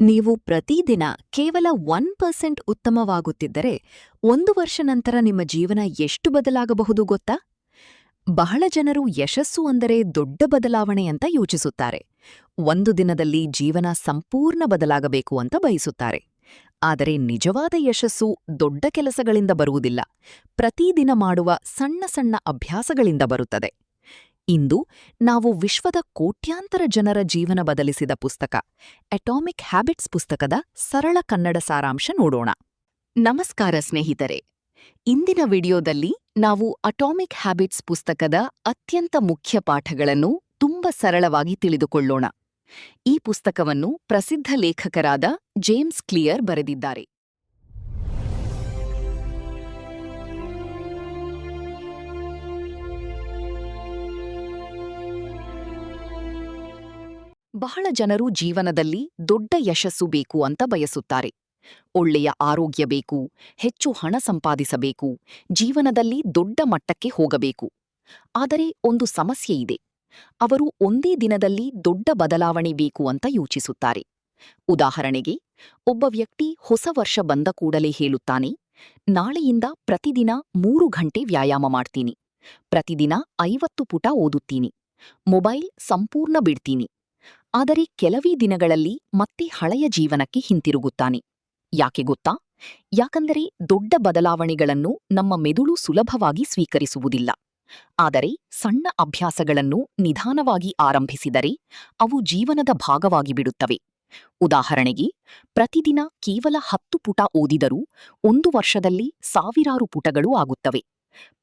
ನೀವು ಪ್ರತಿದಿನ ಕೇವಲ 1% ಉತ್ತಮವಾಗುತ್ತಿದ್ದರೆ 1 ವರ್ಷ ನಂತರ ನಿಮ್ಮ ಜೀವನ ಎಷ್ಟು ಬದಲಾಗಬಹುದು ಗೊತ್ತಾ? ಬಹಳ ಜನರು ಯಶಸ್ಸು ಅಂದರೆ ದೊಡ್ಡ ಬದಲಾವಣೆ ಅಂತ ಯೋಚಿಸುತ್ತಾರೆ. ಒಂದು ದಿನದಲ್ಲಿ ಜೀವನ ಸಂಪೂರ್ಣ ಬದಲಾಗಬೇಕು ಅಂತ ಬಯಸುತ್ತಾರೆ. ಆದರೆ ನಿಜವಾದ ಯಶಸ್ಸು ದೊಡ್ಡ ಕೆಲಸಗಳಿಂದ ಬರುವುದಿಲ್ಲ, ಪ್ರತಿದಿನ ಮಾಡುವ ಸಣ್ಣ ಸಣ್ಣ ಅಭ್ಯಾಸಗಳಿಂದ ಬರುತ್ತದೆ. ಇಂದು ನಾವು ವಿಶ್ವದ ಕೋಟ್ಯಾಂತರ ಜನರ ಜೀವನ ಬದಲಿಸಿದ ಪುಸ್ತಕ ಅಟಾಮಿಕ್ ಹ್ಯಾಬಿಟ್ಸ್ ಪುಸ್ತಕದ ಸರಳ ಕನ್ನಡ ಸಾರಾಂಶ ನೋಡೋಣ. ನಮಸ್ಕಾರ ಸ್ನೇಹಿತರೆ, ಇಂದಿನ ವಿಡಿಯೋದಲ್ಲಿ ನಾವು ಅಟಾಮಿಕ್ ಹ್ಯಾಬಿಟ್ಸ್ ಪುಸ್ತಕದ ಅತ್ಯಂತ ಮುಖ್ಯ ಪಾಠಗಳನ್ನು ತುಂಬ ಸರಳವಾಗಿ ತಿಳಿದುಕೊಳ್ಳೋಣ. ಈ ಪುಸ್ತಕವನ್ನು ಪ್ರಸಿದ್ಧ ಲೇಖಕರಾದ ಜೇಮ್ಸ್ ಕ್ಲಿಯರ್ ಬರೆದಿದ್ದಾರೆ. ಬಹಳ ಜನರು ಜೀವನದಲ್ಲಿ ದೊಡ್ಡ ಯಶಸ್ಸು ಬೇಕು ಅಂತ ಬಯಸುತ್ತಾರೆ. ಒಳ್ಳೆಯ ಆರೋಗ್ಯ ಬೇಕು, ಹೆಚ್ಚು ಹಣ ಸಂಪಾದಿಸಬೇಕು, ಜೀವನದಲ್ಲಿ ದೊಡ್ಡ ಮಟ್ಟಕ್ಕೆ ಹೋಗಬೇಕು. ಆದರೆ ಒಂದು ಸಮಸ್ಯೆ ಇದೆ. ಅವರು ಒಂದೇ ದಿನದಲ್ಲಿ ದೊಡ್ಡ ಬದಲಾವಣೆ ಬೇಕು ಅಂತ ಯೋಚಿಸುತ್ತಾರೆ. ಉದಾಹರಣೆಗೆ, ಒಬ್ಬ ವ್ಯಕ್ತಿ ಹೊಸ ವರ್ಷ ಬಂದ ಕೂಡಲೇ ಹೇಳುತ್ತಾನೆ, ನಾಳೆಯಿಂದ ಪ್ರತಿದಿನ 3 ಗಂಟೆ ವ್ಯಾಯಾಮ ಮಾಡ್ತೀನಿ, ಪ್ರತಿದಿನ 50 ಪುಟ ಓದುತ್ತೀನಿ, ಮೊಬೈಲ್ ಸಂಪೂರ್ಣ ಬಿಡ್ತೀನಿ. ಆದರೆ ಕೆಲವೇ ದಿನಗಳಲ್ಲಿ ಮತ್ತೆ ಹಳೆಯ ಜೀವನಕ್ಕೆ ಹಿಂತಿರುಗುತ್ತಾನೆ. ಯಾಕೆ ಗೊತ್ತಾ? ಯಾಕಂದರೆ ದೊಡ್ಡ ಬದಲಾವಣೆಗಳನ್ನು ನಮ್ಮ ಮೆದುಳು ಸುಲಭವಾಗಿ ಸ್ವೀಕರಿಸುವುದಿಲ್ಲ. ಆದರೆ ಸಣ್ಣ ಅಭ್ಯಾಸಗಳನ್ನು ನಿಧಾನವಾಗಿ ಆರಂಭಿಸಿದರೆ ಅವು ಜೀವನದ ಭಾಗವಾಗಿ ಬಿಡುತ್ತವೆ. ಉದಾಹರಣೆಗೆ, ಪ್ರತಿದಿನ ಕೇವಲ 10 ಪುಟ ಓದಿದರೂ 1 ವರ್ಷದಲ್ಲಿ ಸಾವಿರಾರು ಪುಟಗಳು ಆಗುತ್ತವೆ.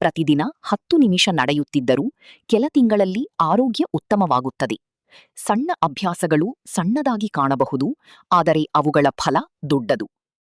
ಪ್ರತಿದಿನ 10 ನಿಮಿಷ ನಡೆಯುತ್ತಿದ್ದರೂ ಕೆಲ ತಿಂಗಳಲ್ಲಿ ಆರೋಗ್ಯ ಉತ್ತಮವಾಗುತ್ತದೆ. ಸಣ್ಣ ಅಭ್ಯಾಸಗಳು ಸಣ್ಣದಾಗಿ ಕಾಣಬಹುದು, ಆದರೆ ಅವುಗಳ ಫಲ ದೊಡ್ಡದು.